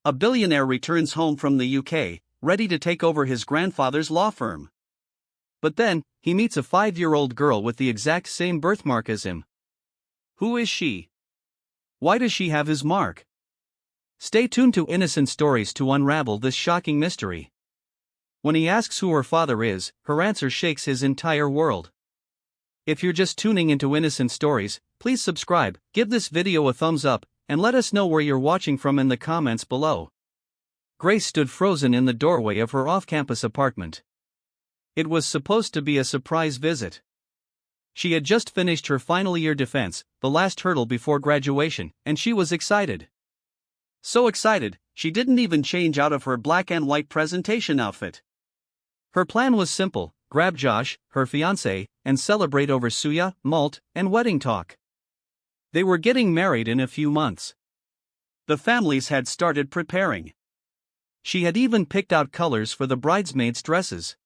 A billionaire returns home from the UK, ready to take over his grandfather's law firm. But then, he meets a 5-year-old girl with the exact same birthmark as him. Who is she? Why does she have his mark? Stay tuned to Innocent Stories to unravel this shocking mystery. When he asks who her father is, her answer shakes his entire world. If you're just tuning into Innocent Stories, please subscribe, give this video a thumbs up, and let us know where you're watching from in the comments below. Grace stood frozen in the doorway of her off-campus apartment. It was supposed to be a surprise visit. She had just finished her final year defense, the last hurdle before graduation, and she was excited. So excited, she didn't even change out of her black and white presentation outfit. Her plan was simple: grab Josh, her fiancé, and celebrate over suya, malt, and wedding talk. They were getting married in a few months. The families had started preparing. She had even picked out colors for the bridesmaids' dresses.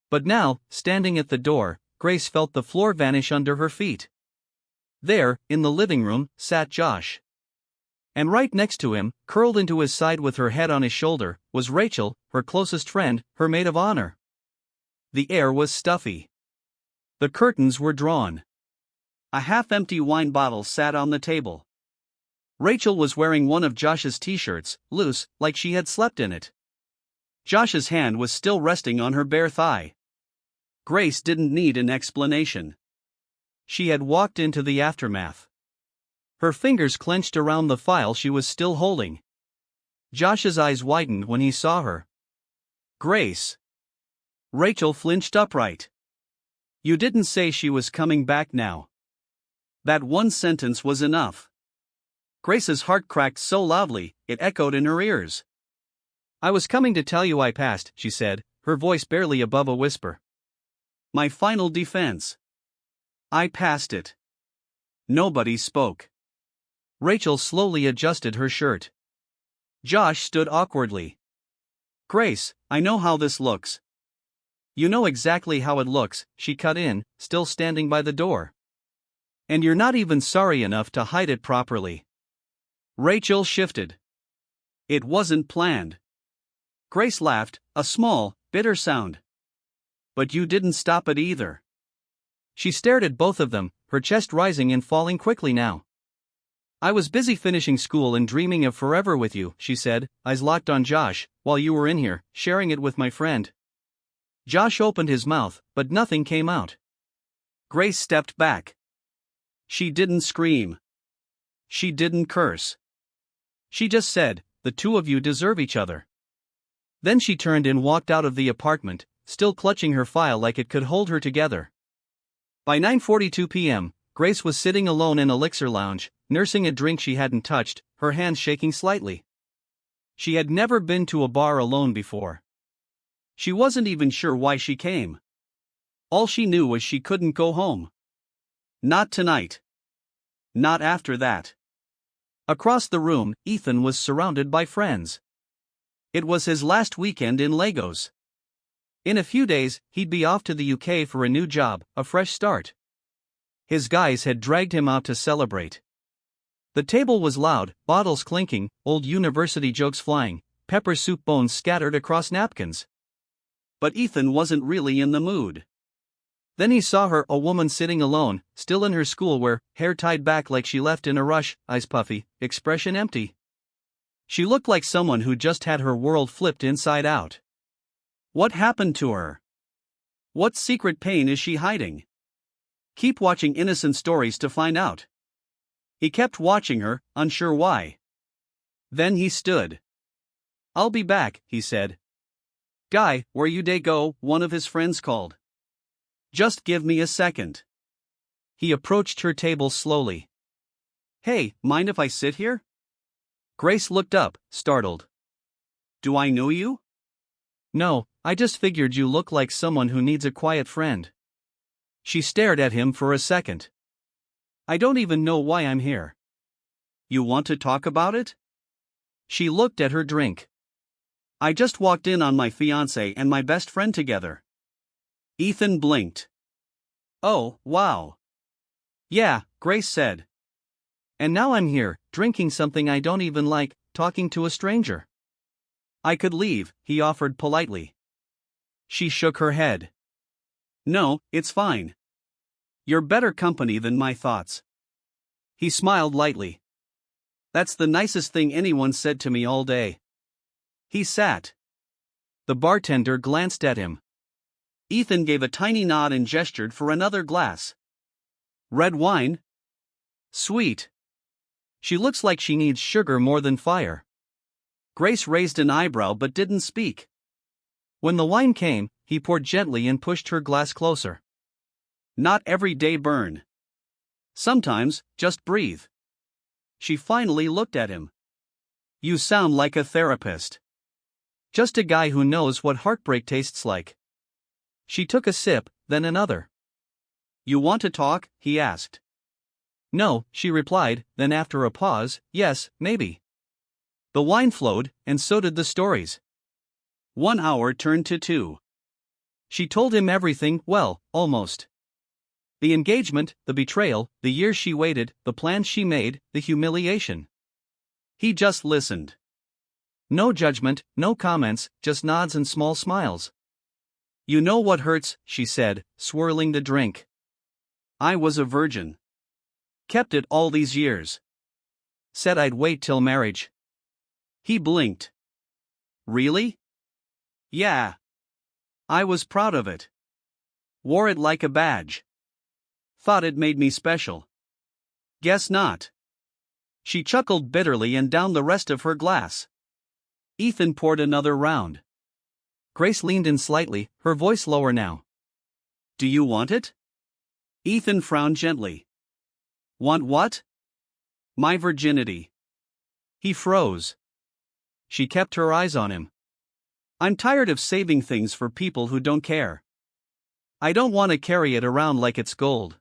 But now, standing at the door, Grace felt the floor vanish under her feet. There, in the living room, sat Josh. And right next to him, curled into his side with her head on his shoulder, was Rachel, her closest friend, her maid of honor. The air was stuffy. The curtains were drawn. A half-empty wine bottle sat on the table. Rachel was wearing one of Josh's t-shirts, loose, like she had slept in it. Josh's hand was still resting on her bare thigh. Grace didn't need an explanation. She had walked into the aftermath. Her fingers clenched around the file she was still holding. Josh's eyes widened when he saw her. Grace. Rachel flinched upright. You didn't say she was coming back now. That one sentence was enough. Grace's heart cracked so loudly, it echoed in her ears. I was coming to tell you I passed, she said, her voice barely above a whisper. My final defense. I passed it. Nobody spoke. Rachel slowly adjusted her shirt. Josh stood awkwardly. Grace, I know how this looks. You know exactly how it looks, she cut in, still standing by the door. And you're not even sorry enough to hide it properly. Rachel shifted. It wasn't planned. Grace laughed, a small, bitter sound. But you didn't stop it either. She stared at both of them, her chest rising and falling quickly now. I was busy finishing school and dreaming of forever with you, she said, eyes locked on Josh, while you were in here, sharing it with my friend. Josh opened his mouth, but nothing came out. Grace stepped back. She didn't scream. She didn't curse. She just said, the two of you deserve each other. Then she turned and walked out of the apartment, still clutching her file like it could hold her together. By 9:42 p.m., Grace was sitting alone in Elixir Lounge, nursing a drink she hadn't touched, her hands shaking slightly. She had never been to a bar alone before. She wasn't even sure why she came. All she knew was she couldn't go home. Not tonight. Not after that. Across the room, Ethan was surrounded by friends. It was his last weekend in Lagos. In a few days, he'd be off to the UK for a new job, a fresh start. His guys had dragged him out to celebrate. The table was loud, bottles clinking, old university jokes flying, pepper soup bones scattered across napkins. But Ethan wasn't really in the mood. Then he saw her, a woman sitting alone, still in her schoolwear, hair tied back like she left in a rush, eyes puffy, expression empty. She looked like someone who just had her world flipped inside out. What happened to her? What secret pain is she hiding? Keep watching Innocent Stories to find out. He kept watching her, unsure why. Then he stood. I'll be back, he said. Guy, where you dey go? One of his friends called. Just give me a second. He approached her table slowly. Hey, mind if I sit here? Grace looked up, startled. Do I know you? No, I just figured you look like someone who needs a quiet friend. She stared at him for a second. I don't even know why I'm here. You want to talk about it? She looked at her drink. I just walked in on my fiancé and my best friend together. Ethan blinked. Oh, wow. Yeah, Grace said. And now I'm here, drinking something I don't even like, talking to a stranger. I could leave, he offered politely. She shook her head. No, it's fine. You're better company than my thoughts. He smiled lightly. That's the nicest thing anyone said to me all day. He sat. The bartender glanced at him. Ethan gave a tiny nod and gestured for another glass. Red wine? Sweet. She looks like she needs sugar more than fire. Grace raised an eyebrow but didn't speak. When the wine came, he poured gently and pushed her glass closer. Not every day burn. Sometimes, just breathe. She finally looked at him. You sound like a therapist. Just a guy who knows what heartbreak tastes like. She took a sip, then another. You want to talk? He asked. No, she replied, then after a pause, yes, maybe. The wine flowed, and so did the stories. 1 hour turned to 2. She told him everything, well, almost. The engagement, the betrayal, the years she waited, the plans she made, the humiliation. He just listened. No judgment, no comments, just nods and small smiles. You know what hurts, she said, swirling the drink. I was a virgin. Kept it all these years. Said I'd wait till marriage. He blinked. Really? Yeah. I was proud of it. Wore it like a badge. Thought it made me special. Guess not. She chuckled bitterly and downed the rest of her glass. Ethan poured another round. Grace leaned in slightly, her voice lower now. Do you want it? Ethan frowned gently. Want what? My virginity. He froze. She kept her eyes on him. I'm tired of saving things for people who don't care. I don't want to carry it around like it's gold.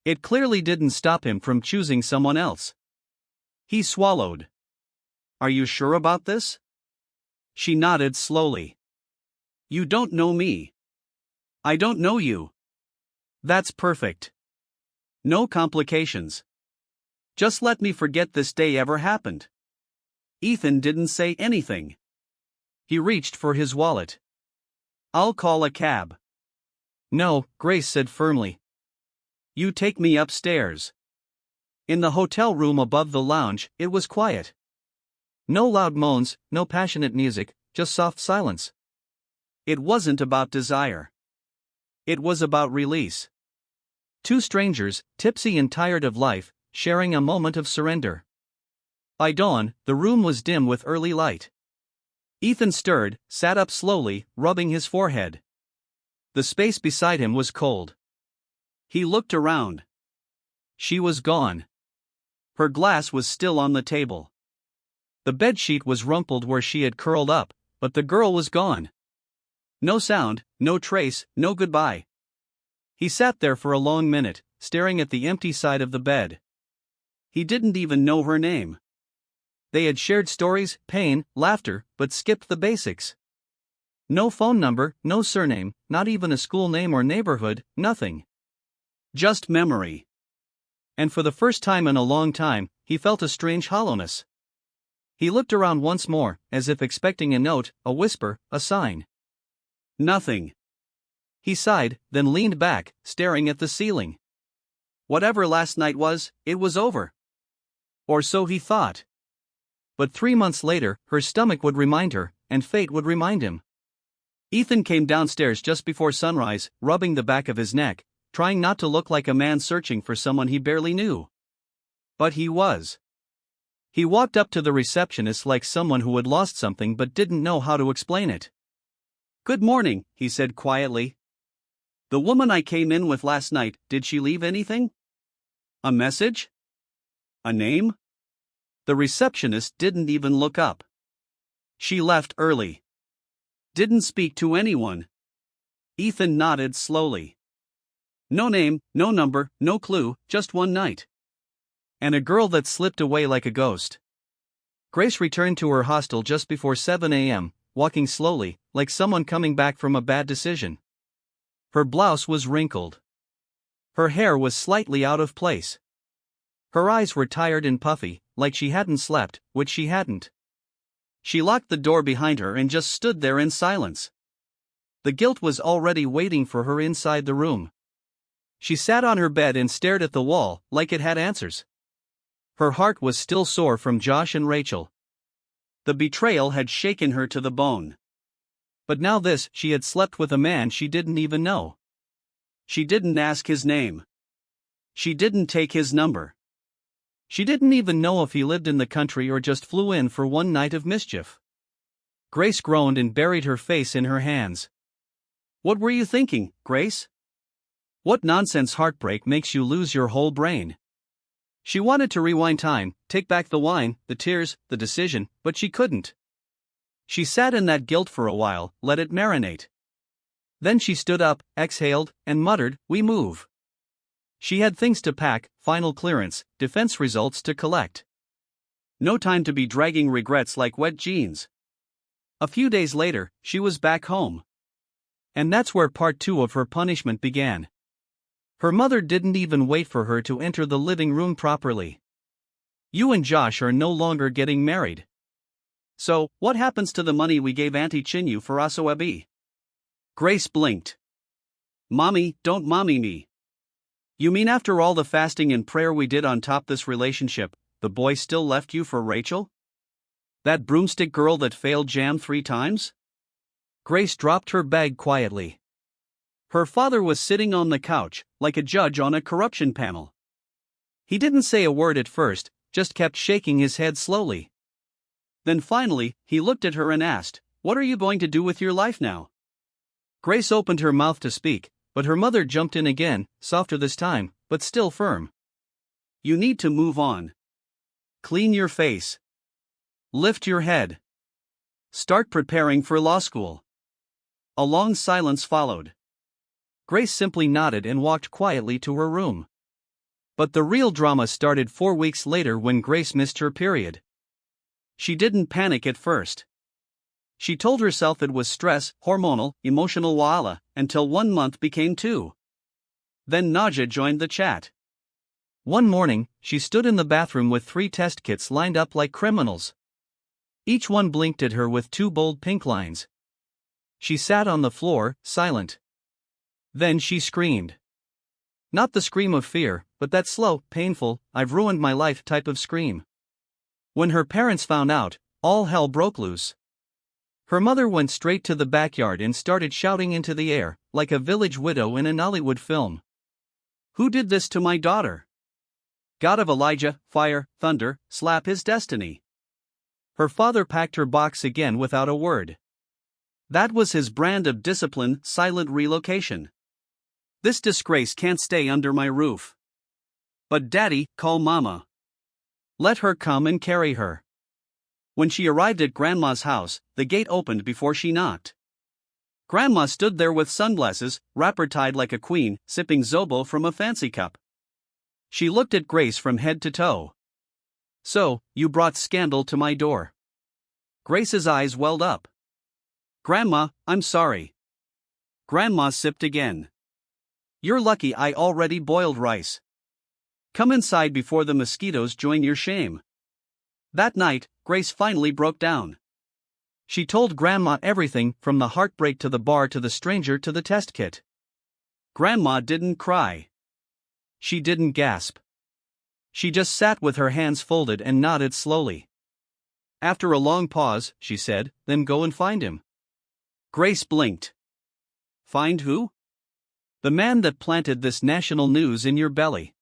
It clearly didn't stop him from choosing someone else. He swallowed. Are you sure about this? She nodded slowly. You don't know me. I don't know you. That's perfect. No complications. Just let me forget this day ever happened. Ethan didn't say anything. He reached for his wallet. I'll call a cab. No, Grace said firmly. You take me upstairs. In the hotel room above the lounge, it was quiet. No loud moans, no passionate music, just soft silence. It wasn't about desire. It was about release. Two strangers, tipsy and tired of life, sharing a moment of surrender. By dawn, the room was dim with early light. Ethan stirred, sat up slowly, rubbing his forehead. The space beside him was cold. He looked around. She was gone. Her glass was still on the table. The bedsheet was rumpled where she had curled up, but the girl was gone. No sound, no trace, no goodbye. He sat there for a long minute, staring at the empty side of the bed. He didn't even know her name. They had shared stories, pain, laughter, but skipped the basics. No phone number, no surname, not even a school name or neighborhood, nothing. Just memory. And for the first time in a long time, he felt a strange hollowness. He looked around once more, as if expecting a note, a whisper, a sign. Nothing. He sighed, then leaned back, staring at the ceiling. Whatever last night was, it was over. Or so he thought. But 3 months later, her stomach would remind her, and fate would remind him. Ethan came downstairs just before sunrise, rubbing the back of his neck, trying not to look like a man searching for someone he barely knew. But he was. He walked up to the receptionist like someone who had lost something but didn't know how to explain it. Good morning, he said quietly. The woman I came in with last night, did she leave anything? A message? A name? The receptionist didn't even look up. She left early. Didn't speak to anyone. Ethan nodded slowly. No name, no number, no clue, just one night. And a girl that slipped away like a ghost. Grace returned to her hostel just before 7 a.m., walking slowly, like someone coming back from a bad decision. Her blouse was wrinkled. Her hair was slightly out of place. Her eyes were tired and puffy, like she hadn't slept, which she hadn't. She locked the door behind her and just stood there in silence. The guilt was already waiting for her inside the room. She sat on her bed and stared at the wall, like it had answers. Her heart was still sore from Josh and Rachel. The betrayal had shaken her to the bone. But now this, she had slept with a man she didn't even know. She didn't ask his name. She didn't take his number. She didn't even know if he lived in the country or just flew in for one night of mischief. Grace groaned and buried her face in her hands. What were you thinking, Grace? What nonsense heartbreak makes you lose your whole brain? She wanted to rewind time, take back the wine, the tears, the decision, but she couldn't. She sat in that guilt for a while, let it marinate. Then she stood up, exhaled, and muttered, "We move." She had things to pack, final clearance, defense results to collect. No time to be dragging regrets like wet jeans. A few days later, she was back home. And that's where part 2 of her punishment began. Her mother didn't even wait for her to enter the living room properly. "You and Josh are no longer getting married. So, what happens to the money we gave Auntie Chinyu for Asoebi?" Grace blinked. "Mommy, don't mommy me. You mean after all the fasting and prayer we did on top this relationship, the boy still left you for Rachel? That broomstick girl that failed jam 3 times? Grace dropped her bag quietly. Her father was sitting on the couch, like a judge on a corruption panel. He didn't say a word at first, just kept shaking his head slowly. Then finally, he looked at her and asked, "What are you going to do with your life now?" Grace opened her mouth to speak, but her mother jumped in again, softer this time, but still firm. "You need to move on. Clean your face. Lift your head. Start preparing for law school." A long silence followed. Grace simply nodded and walked quietly to her room. But the real drama started 4 weeks later when Grace missed her period. She didn't panic at first. She told herself it was stress, hormonal, emotional wala, until 1 month became 2. Then nausea joined the chat. One morning, she stood in the bathroom with 3 test kits lined up like criminals. Each one blinked at her with 2 bold pink lines. She sat on the floor, silent. Then she screamed. Not the scream of fear, but that slow, painful, "I've ruined my life" type of scream. When her parents found out, all hell broke loose. Her mother went straight to the backyard and started shouting into the air, like a village widow in an Hollywood film. "Who did this to my daughter? God of Elijah, fire, thunder, slap his destiny." Her father packed her box again without a word. That was his brand of discipline, silent relocation. "This disgrace can't stay under my roof. But Daddy, call Mama. Let her come and carry her." When she arrived at Grandma's house, the gate opened before she knocked. Grandma stood there with sunglasses, wrapper tied like a queen, sipping Zobo from a fancy cup. She looked at Grace from head to toe. "So, you brought scandal to my door." Grace's eyes welled up. "Grandma, I'm sorry." Grandma sipped again. "You're lucky I already boiled rice. Come inside before the mosquitoes join your shame." That night, Grace finally broke down. She told Grandma everything, from the heartbreak to the bar to the stranger to the test kit. Grandma didn't cry. She didn't gasp. She just sat with her hands folded and nodded slowly. After a long pause, she said, "Then go and find him." Grace blinked. "Find who?" "The man that planted this national news in your belly.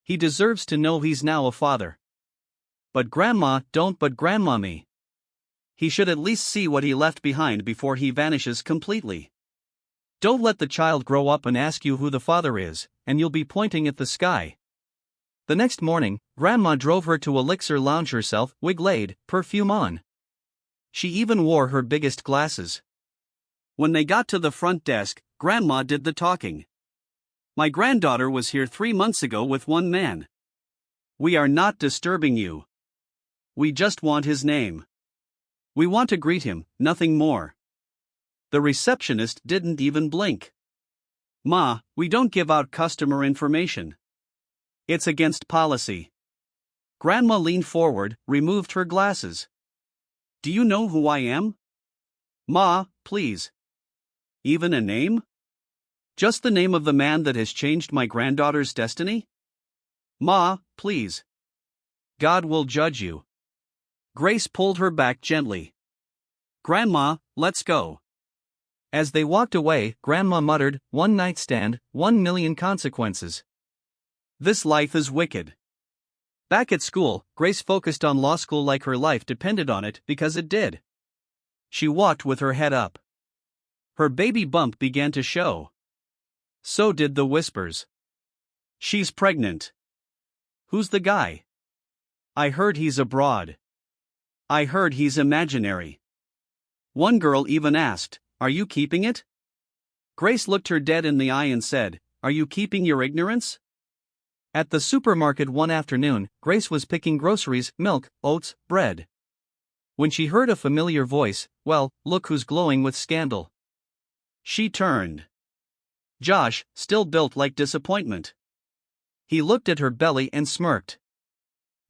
He deserves to know he's now a father." "But Grandma, don't but Grandma me. He should at least see what he left behind before he vanishes completely. Don't let the child grow up and ask you who the father is, and you'll be pointing at the sky." The next morning, Grandma drove her to Elixir Lounge herself, wig laid, perfume on. She even wore her biggest glasses. When they got to the front desk, Grandma did the talking. "My granddaughter was here 3 months ago with one man. We are not disturbing you. We just want his name. We want to greet him, nothing more." The receptionist didn't even blink. "Ma, we don't give out customer information. It's against policy." Grandma leaned forward, removed her glasses. Do you know who I am? Ma, please. Even a name? Just the name of the man that has changed my granddaughter's destiny? Ma, please. God will judge you. Grace pulled her back gently. Grandma, let's go. As they walked away, Grandma muttered, "One night stand, 1,000,000 consequences. This life is wicked." Back at school, Grace focused on law school like her life depended on it because it did. She walked with her head up. Her baby bump began to show. So did the whispers. She's pregnant. Who's the guy? I heard he's abroad. I heard he's imaginary. One girl even asked, "Are you keeping it?" Grace looked her dead in the eye and said, "Are you keeping your ignorance?" At the supermarket one afternoon, Grace was picking groceries, milk, oats, bread. When she heard a familiar voice, "Well, look who's glowing with scandal." She turned. Josh, still built like disappointment. He looked at her belly and smirked.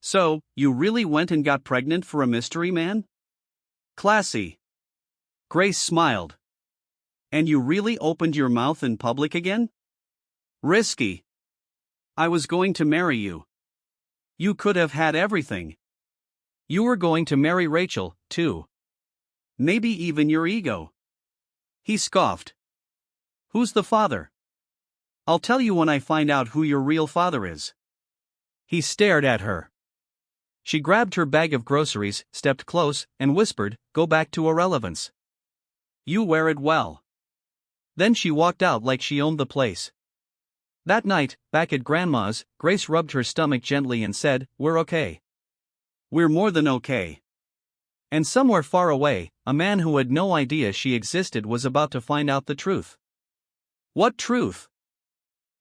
"So, you really went and got pregnant for a mystery man? Classy." Grace smiled. "And you really opened your mouth in public again? Risky. I was going to marry you. You could have had everything. You were going to marry Rachel, too. Maybe even your ego." He scoffed. "Who's the father?" "I'll tell you when I find out who your real father is." He stared at her. She grabbed her bag of groceries, stepped close, and whispered, "Go back to irrelevance. You wear it well." Then she walked out like she owned the place. That night, back at Grandma's, Grace rubbed her stomach gently and said, "We're okay. We're more than okay." And somewhere far away, a man who had no idea she existed was about to find out the truth. What truth?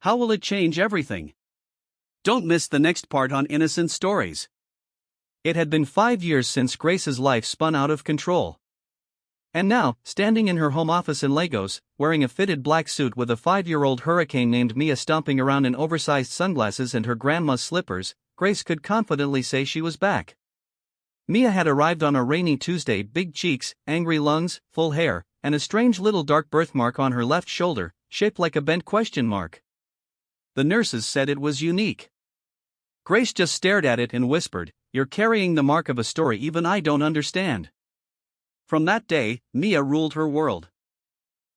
How will it change everything? Don't miss the next part on Innocent Stories. It had been 5 years since Grace's life spun out of control. And now, standing in her home office in Lagos, wearing a fitted black suit with a 5-year-old hurricane named Mia stomping around in oversized sunglasses and her grandma's slippers, Grace could confidently say she was back. Mia had arrived on a rainy Tuesday, big cheeks, angry lungs, full hair, and a strange little dark birthmark on her left shoulder, shaped like a bent question mark. The nurses said it was unique. Grace just stared at it and whispered, "You're carrying the mark of a story even I don't understand." From that day, Mia ruled her world.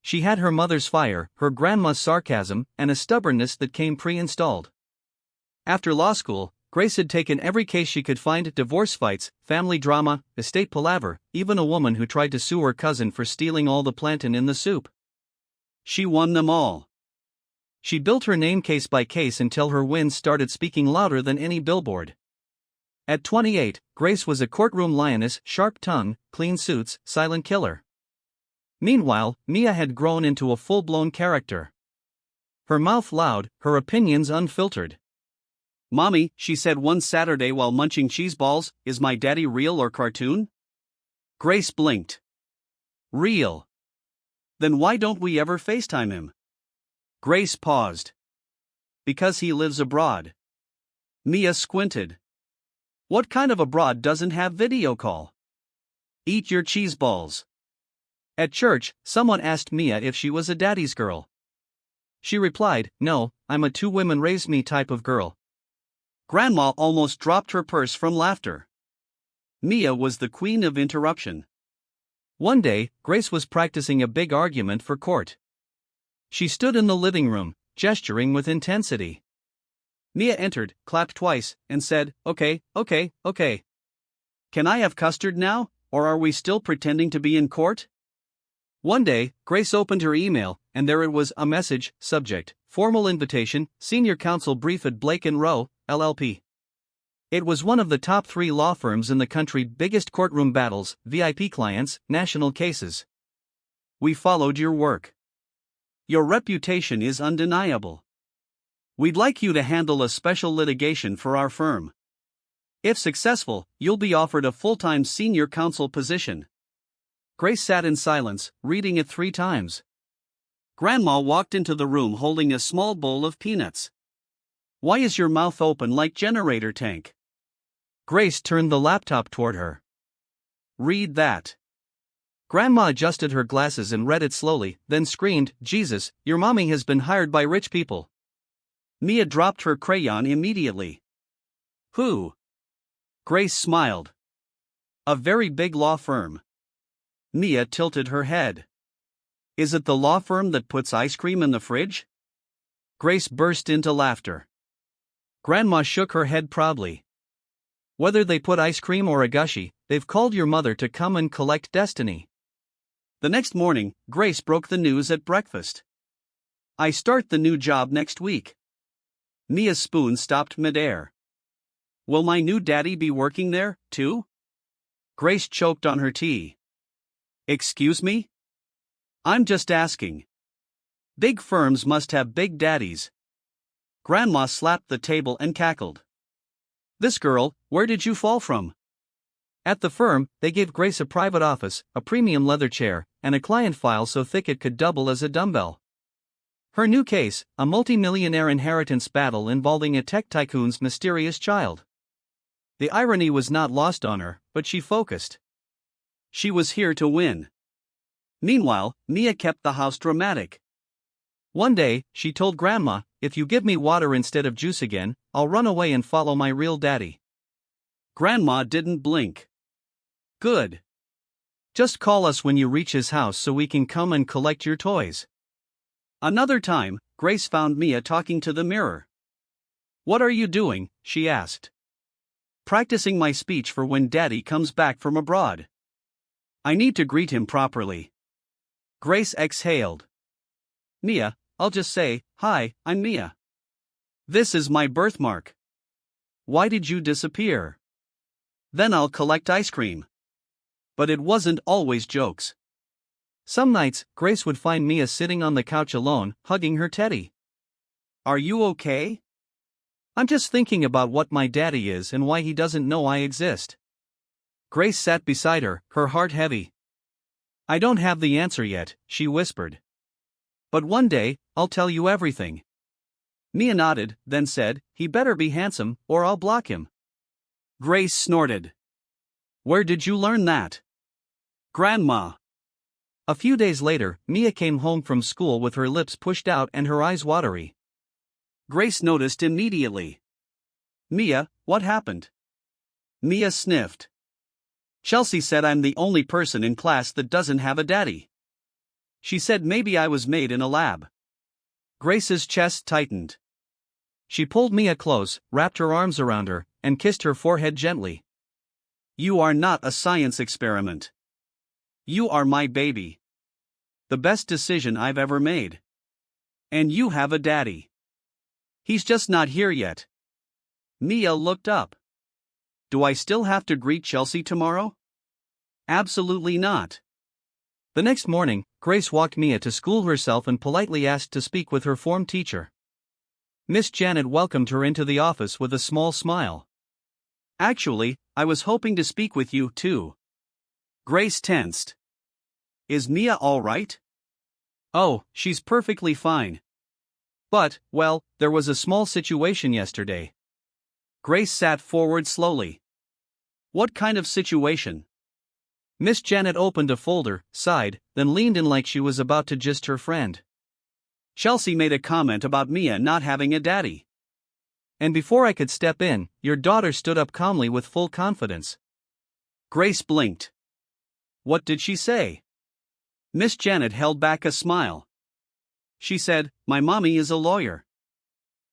She had her mother's fire, her grandma's sarcasm, and a stubbornness that came pre-installed. After law school, Grace had taken every case she could find: divorce fights, family drama, estate palaver, even a woman who tried to sue her cousin for stealing all the plantain in the soup. She won them all. She built her name case by case until her wins started speaking louder than any billboard. At 28, Grace was a courtroom lioness, sharp tongue, clean suits, silent killer. Meanwhile, Mia had grown into a full-blown character. Her mouth loud, her opinions unfiltered. "Mommy," she said one Saturday while munching cheese balls, "is my daddy real or cartoon?" Grace blinked. "Real." "Then why don't we ever FaceTime him?" Grace paused. "Because he lives abroad." Mia squinted. "What kind of abroad doesn't have video call?" "Eat your cheese balls." At church, someone asked Mia if she was a daddy's girl. She replied, "No, I'm a two women raised me type of girl." Grandma almost dropped her purse from laughter. Mia was the queen of interruption. One day, Grace was practicing a big argument for court. She stood in the living room, gesturing with intensity. Mia entered, clapped twice, and said, "Okay, okay, okay. Can I have custard now, or are we still pretending to be in court?" One day, Grace opened her email, and there it was, a message, subject, "Formal invitation, senior counsel brief at Blake & Rowe, LLP." It was one of the top 3 law firms in the country: biggest courtroom battles, VIP clients, national cases. "We followed your work. Your reputation is undeniable. We'd like you to handle a special litigation for our firm. If successful, you'll be offered a full-time senior counsel position." Grace sat in silence, reading it 3 times. Grandma walked into the room holding a small bowl of peanuts. "Why is your mouth open like generator tank?" Grace turned the laptop toward her. Read that. Grandma adjusted her glasses and read it slowly, then screamed, Jesus, your mommy has been hired by rich people. Mia dropped her crayon immediately. Who? Grace smiled. A very big law firm. Mia tilted her head. Is it the law firm that puts ice cream in the fridge? Grace burst into laughter. Grandma shook her head proudly. Whether they put ice cream or a gushy, they've called your mother to come and collect Destiny. The next morning, Grace broke the news at breakfast. I start the new job next week. Mia's spoon stopped midair. Will my new daddy be working there, too? Grace choked on her tea. Excuse me? I'm just asking. Big firms must have big daddies. Grandma slapped the table and cackled. This girl, where did you fall from? At the firm, they gave Grace a private office, a premium leather chair, and a client file so thick it could double as a dumbbell. Her new case, a multi-millionaire inheritance battle involving a tech tycoon's mysterious child. The irony was not lost on her, but she focused. She was here to win. Meanwhile, Mia kept the house dramatic. One day, she told Grandma, if you give me water instead of juice again, I'll run away and follow my real daddy. Grandma didn't blink. Good. Just call us when you reach his house so we can come and collect your toys. Another time, Grace found Mia talking to the mirror. What are you doing? She asked. Practicing my speech for when Daddy comes back from abroad. I need to greet him properly. Grace exhaled. Mia, I'll just say, hi, I'm Mia. This is my birthmark. Why did you disappear? Then I'll collect ice cream. But it wasn't always jokes. Some nights, Grace would find Mia sitting on the couch alone, hugging her teddy. Are you okay? I'm just thinking about what my daddy is and why he doesn't know I exist. Grace sat beside her, her heart heavy. I don't have the answer yet, she whispered. But one day, I'll tell you everything. Mia nodded, then said, he better be handsome, or I'll block him. Grace snorted. Where did you learn that? Grandma. A few days later, Mia came home from school with her lips pushed out and her eyes watery. Grace noticed immediately. Mia, what happened? Mia sniffed. Chelsea said I'm the only person in class that doesn't have a daddy. She said maybe I was made in a lab. Grace's chest tightened. She pulled Mia close, wrapped her arms around her, and kissed her forehead gently. You are not a science experiment. You are my baby. The best decision I've ever made. And you have a daddy. He's just not here yet. Mia looked up. Do I still have to greet Chelsea tomorrow? Absolutely not. The next morning, Grace walked Mia to school herself and politely asked to speak with her form teacher. Miss Janet welcomed her into the office with a small smile. Actually, I was hoping to speak with you, too. Grace tensed. Is Mia all right? Oh, she's perfectly fine. But, well, there was a small situation yesterday. Grace sat forward slowly. What kind of situation? Miss Janet opened a folder, sighed, then leaned in like she was about to gist her friend. Chelsea made a comment about Mia not having a daddy. And before I could step in, your daughter stood up calmly with full confidence. Grace blinked. What did she say? Miss Janet held back a smile. She said, my mommy is a lawyer.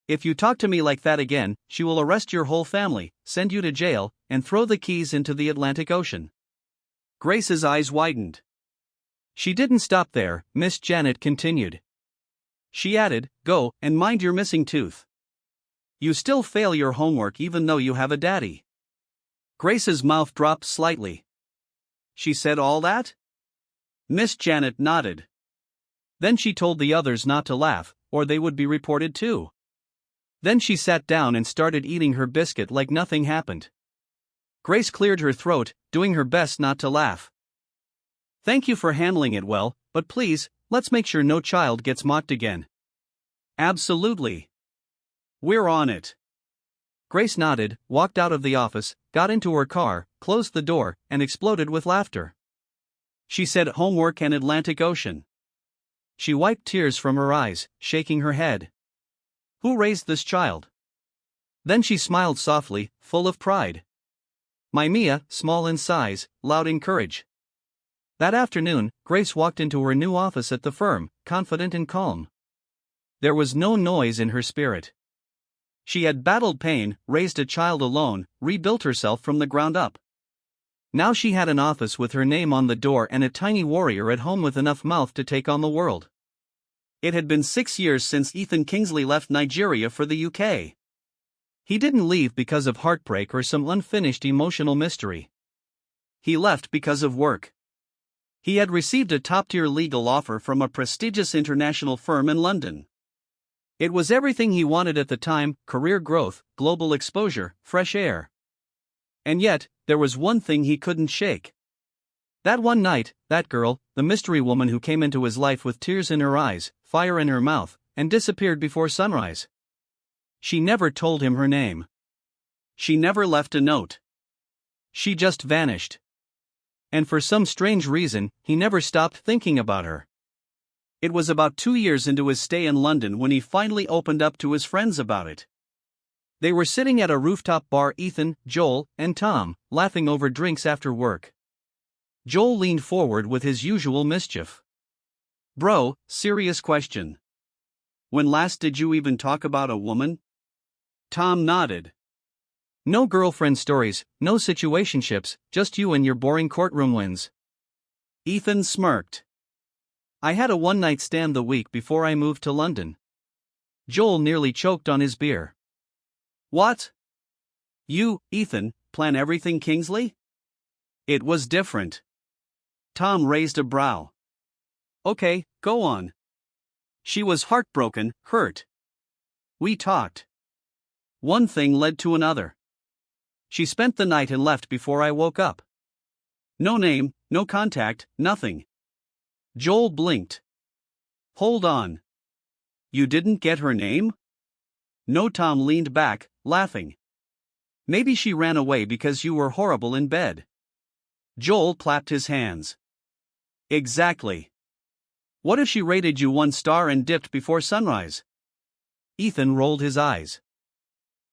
If you talk to me like that again, she will arrest your whole family, send you to jail, and throw the keys into the Atlantic Ocean. Grace's eyes widened. She didn't stop there, Miss Janet continued. She added, go, and mind your missing tooth. You still fail your homework even though you have a daddy. Grace's mouth dropped slightly. She said all that? Miss Janet nodded. Then she told the others not to laugh, or they would be reported too. Then she sat down and started eating her biscuit like nothing happened. Grace cleared her throat, doing her best not to laugh. Thank you for handling it well, but please, let's make sure no child gets mocked again. Absolutely. We're on it. Grace nodded, walked out of the office, got into her car, closed the door, and exploded with laughter. She said homework and Atlantic Ocean. She wiped tears from her eyes, shaking her head. Who raised this child? Then she smiled softly, full of pride. My Mia, small in size, loud in courage. That afternoon, Grace walked into her new office at the firm, confident and calm. There was no noise in her spirit. She had battled pain, raised a child alone, rebuilt herself from the ground up. Now she had an office with her name on the door and a tiny warrior at home with enough mouth to take on the world. It had been 6 years since Ethan Kingsley left Nigeria for the UK. He didn't leave because of heartbreak or some unfinished emotional mystery. He left because of work. He had received a top-tier legal offer from a prestigious international firm in London. It was everything he wanted at the time: career growth, global exposure, fresh air. And yet, there was one thing he couldn't shake. That one night, that girl, the mystery woman who came into his life with tears in her eyes, fire in her mouth, and disappeared before sunrise. She never told him her name. She never left a note. She just vanished. And for some strange reason, he never stopped thinking about her. It was about 2 years into his stay in London when he finally opened up to his friends about it. They were sitting at a rooftop bar, Ethan, Joel, and Tom, laughing over drinks after work. Joel leaned forward with his usual mischief. Bro, serious question. When last did you even talk about a woman? Tom nodded. No girlfriend stories, no situationships, just you and your boring courtroom wins. Ethan smirked. I had a one-night stand the week before I moved to London. Joel nearly choked on his beer. What? You, Ethan, plan everything, Kingsley? It was different. Tom raised a brow. Okay, go on. She was heartbroken, hurt. We talked. One thing led to another. She spent the night and left before I woke up. No name, no contact, nothing. Joel blinked. Hold on. You didn't get her name? No. Tom leaned back, laughing. Maybe she ran away because you were horrible in bed. Joel clapped his hands. Exactly. What if she rated you 1 star and dipped before sunrise? Ethan rolled his eyes.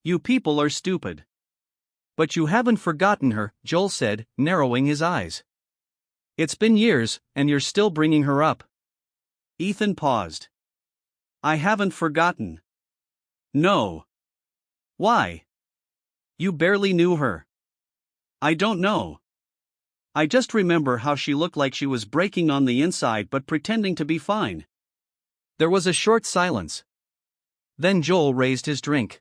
You people are stupid. But you haven't forgotten her, Joel said, narrowing his eyes. It's been years, and you're still bringing her up. Ethan paused. I haven't forgotten. No. Why? You barely knew her. I don't know. I just remember how she looked like she was breaking on the inside but pretending to be fine. There was a short silence. Then Joel raised his drink.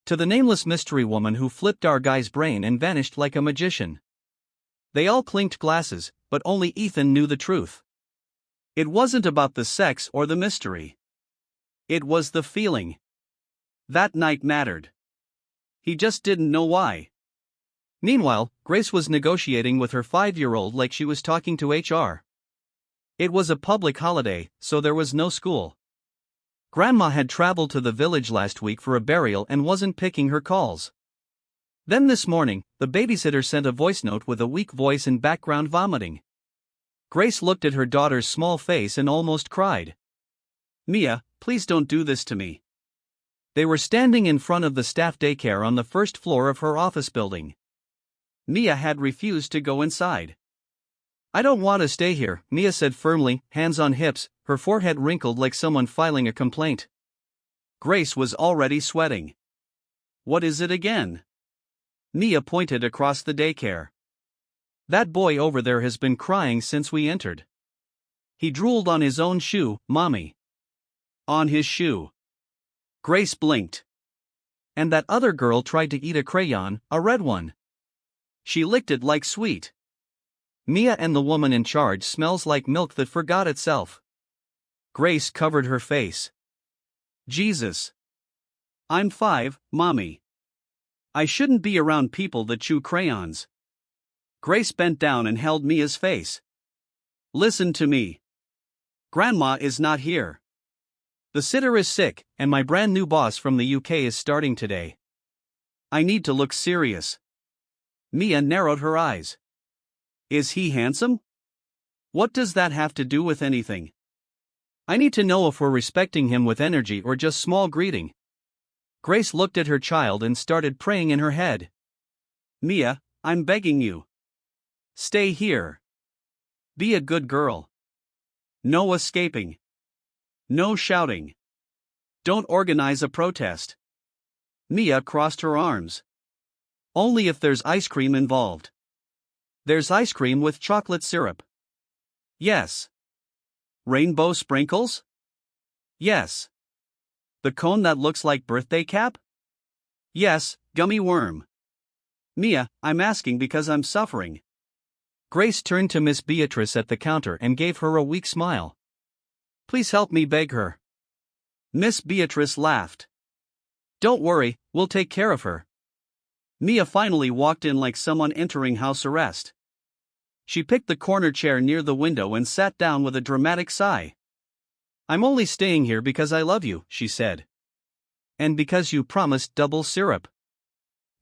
To the nameless mystery woman who flipped our guy's brain and vanished like a magician. They all clinked glasses, but only Ethan knew the truth. It wasn't about the sex or the mystery. It was the feeling. That night mattered. He just didn't know why. Meanwhile, Grace was negotiating with her 5-year-old like she was talking to HR. It was a public holiday, so there was no school. Grandma had traveled to the village last week for a burial and wasn't picking her calls. Then this morning, the babysitter sent a voice note with a weak voice and background vomiting. Grace looked at her daughter's small face and almost cried. Mia, please don't do this to me. They were standing in front of the staff daycare on the first floor of her office building. Mia had refused to go inside. I don't want to stay here, Mia said firmly, hands on hips, her forehead wrinkled like someone filing a complaint. Grace was already sweating. What is it again? Mia pointed across the daycare. That boy over there has been crying since we entered. He drooled on his own shoe, Mommy. On his shoe. Grace blinked. And that other girl tried to eat a crayon, a red one. She licked it like sweet. Mia and the woman in charge smells like milk that forgot itself. Grace covered her face. Jesus. I'm 5, Mommy. I shouldn't be around people that chew crayons. Grace bent down and held Mia's face. Listen to me. Grandma is not here. The sitter is sick, and my brand new boss from the UK is starting today. I need to look serious. Mia narrowed her eyes. Is he handsome? What does that have to do with anything? I need to know if we're respecting him with energy or just small greeting. Grace looked at her child and started praying in her head. Mia, I'm begging you. Stay here. Be a good girl. No escaping. No shouting. Don't organize a protest. Mia crossed her arms. Only if there's ice cream involved. There's ice cream with chocolate syrup. Yes. Rainbow sprinkles? Yes. The cone that looks like birthday cap? Yes, gummy worm. Mia, I'm asking because I'm suffering. Grace turned to Miss Beatrice at the counter and gave her a weak smile. Please help me beg her. Miss Beatrice laughed. Don't worry, we'll take care of her. Mia finally walked in like someone entering house arrest. She picked the corner chair near the window and sat down with a dramatic sigh. I'm only staying here because I love you, she said. And because you promised double syrup.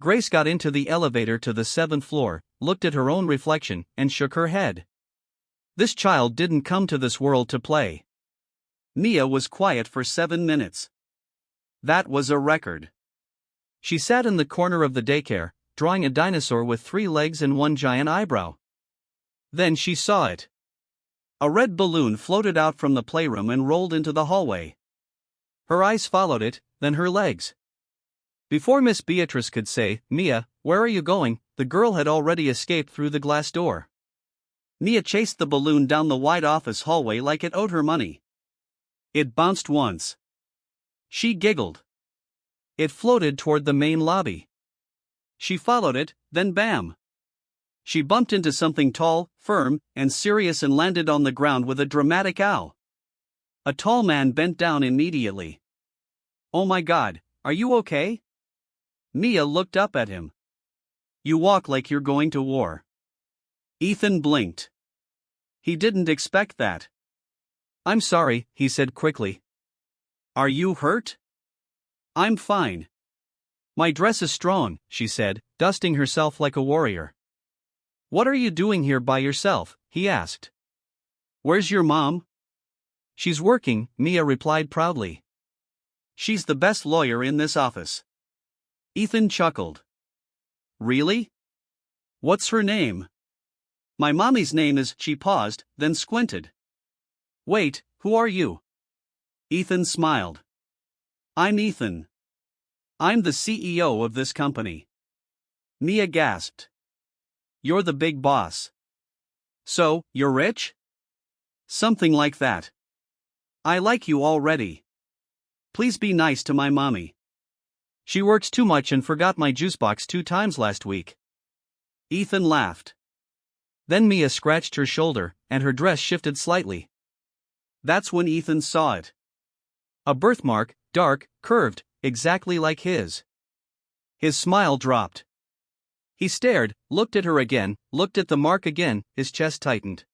Grace got into the elevator to the 7th floor, looked at her own reflection, and shook her head. This child didn't come to this world to play. Mia was quiet for 7 minutes. That was a record. She sat in the corner of the daycare, drawing a dinosaur with 3 legs and 1 giant eyebrow. Then she saw it. A red balloon floated out from the playroom and rolled into the hallway. Her eyes followed it, then her legs. Before Miss Beatrice could say, Mia, where are you going?, the girl had already escaped through the glass door. Mia chased the balloon down the wide office hallway like it owed her money. It bounced once. She giggled. It floated toward the main lobby. She followed it, then bam! She bumped into something tall, firm, and serious and landed on the ground with a dramatic ow. A tall man bent down immediately. Oh my God, are you okay? Mia looked up at him. You walk like you're going to war. Ethan blinked. He didn't expect that. I'm sorry, he said quickly. Are you hurt? I'm fine. My dress is strong, she said, dusting herself like a warrior. What are you doing here by yourself? He asked. Where's your mom? She's working, Mia replied proudly. She's the best lawyer in this office. Ethan chuckled. Really? What's her name? My mommy's name is. She paused, then squinted. Wait, who are you? Ethan smiled. I'm Ethan. I'm the CEO of this company. Mia gasped. You're the big boss. So, you're rich? Something like that. I like you already. Please be nice to my mommy. She works too much and forgot my juice box 2 times last week. Ethan laughed. Then Mia scratched her shoulder, and her dress shifted slightly. That's when Ethan saw it. A birthmark, dark, curved, exactly like his. His smile dropped. He stared, looked at her again, looked at the mark again, his chest tightened.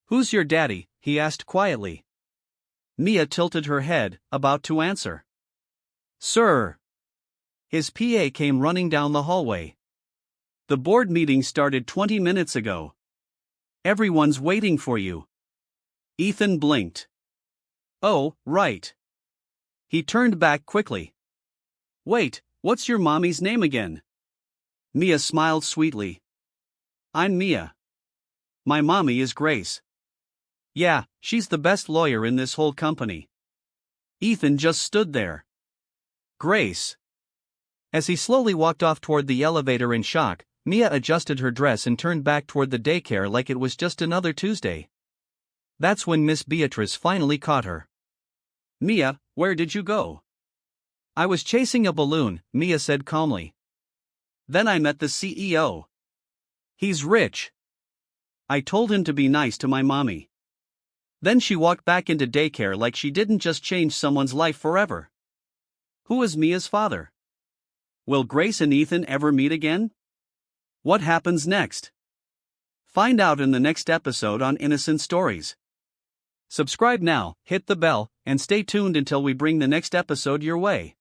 Who's your daddy? He asked quietly. Mia tilted her head, about to answer. Sir. His PA came running down the hallway. The board meeting started 20 minutes ago. Everyone's waiting for you. Ethan blinked. Oh, right. He turned back quickly. Wait, what's your mommy's name again? Mia smiled sweetly. I'm Mia. My mommy is Grace. Yeah, she's the best lawyer in this whole company. Ethan just stood there. Grace. As he slowly walked off toward the elevator in shock, Mia adjusted her dress and turned back toward the daycare like it was just another Tuesday. That's when Miss Beatrice finally caught her. Mia, where did you go? I was chasing a balloon, Mia said calmly. Then I met the CEO. He's rich. I told him to be nice to my mommy. Then she walked back into daycare like she didn't just change someone's life forever. Who is Mia's father? Will Grace and Ethan ever meet again? What happens next? Find out in the next episode on Innocent Stories. Subscribe now, hit the bell, and stay tuned until we bring the next episode your way.